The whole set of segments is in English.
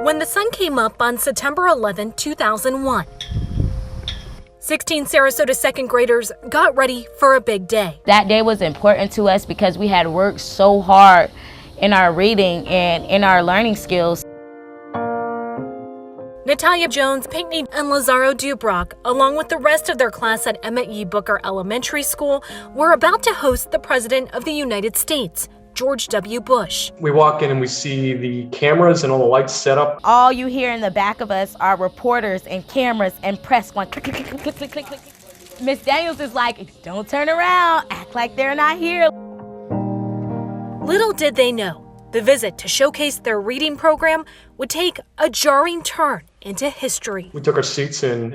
When the sun came up on September 11, 2001, 16 Sarasota second graders got ready for a big day. That day was important to us because we had worked so hard in our reading and in our learning skills. Natalia Jones, Pinckney, and Lazaro Dubrock, along with the rest of their class at Emma E. Booker Elementary School, were about to host the President of the United States, George W. Bush. We walk in and we see the cameras and all the lights set up. All you hear in the back of us are reporters and cameras and press going click, click, click, click, click, click, click. Miss Daniels is like, don't turn around, act like they're not here. Little did they know, the visit to showcase their reading program would take a jarring turn into history. We took our seats and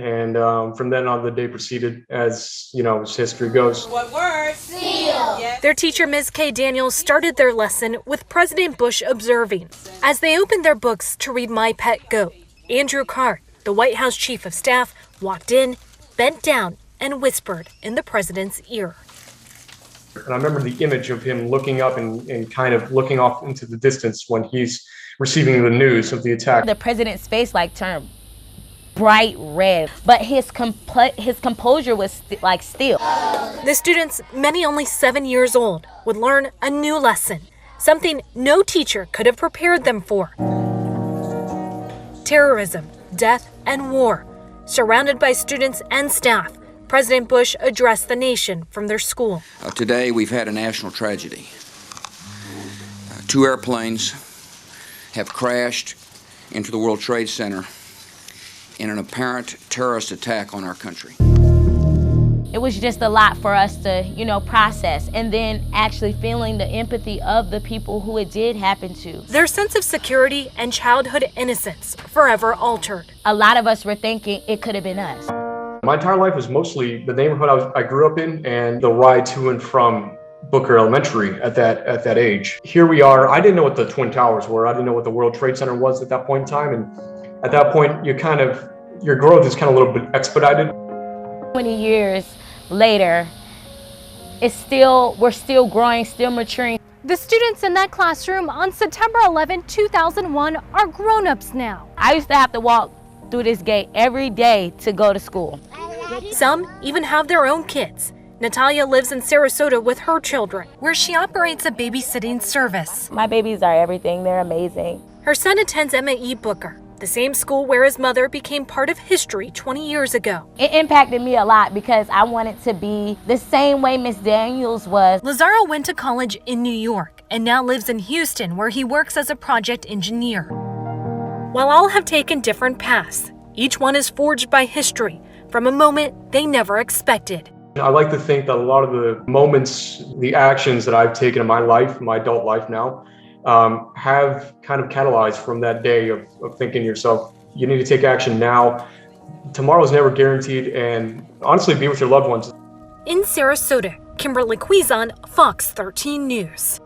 from then on the day proceeded as, as history goes. What word? Seal. Yes. Their teacher, Ms. K. Daniels, started their lesson with President Bush observing. As they opened their books to read My Pet Goat, Andrew Card, the White House Chief of Staff, walked in, bent down, and whispered in the president's ear. And I remember the image of him looking up and kind of looking off into the distance when he's receiving the news of the attack. The president's face turned bright red, but his composure was still. The students, many only 7 years old, would learn a new lesson, something no teacher could have prepared them for. Terrorism, death, and war. Surrounded by students and staff, President Bush addressed the nation from their school. Today, we've had a national tragedy. 2 airplanes have crashed into the World Trade Center in an apparent terrorist attack on our country. It was just a lot for us to, process, and then actually feeling the empathy of the people who it did happen to. Their sense of security and childhood innocence forever altered. A lot of us were thinking it could have been us. My entire life was mostly the neighborhood I grew up in and the ride to and from Booker Elementary at that age. Here we are. I didn't know what the Twin Towers were. I didn't know what the World Trade Center was at that point in time. And at that point, your growth is kind of a little bit expedited. 20 years later, we're still growing, still maturing. The students in that classroom on September 11, 2001 are grown-ups now. I used to have to walk through this gate every day to go to school. Some even have their own kids. Natalia lives in Sarasota with her children, where she operates a babysitting service. My babies are everything. They're amazing. Her son attends Emma E. Booker, the same school where his mother became part of history 20 years ago. It impacted me a lot because I wanted to be the same way Miss Daniels was. Lazaro went to college in New York and now lives in Houston, where he works as a project engineer. While all have taken different paths, each one is forged by history from a moment they never expected. I like to think that a lot of the moments, the actions that I've taken in my life, my adult life now, have kind of catalyzed from that day of thinking to yourself, you need to take action now. Tomorrow's never guaranteed, and honestly, be with your loved ones. In Sarasota, Kimberly Quizon, Fox 13 News.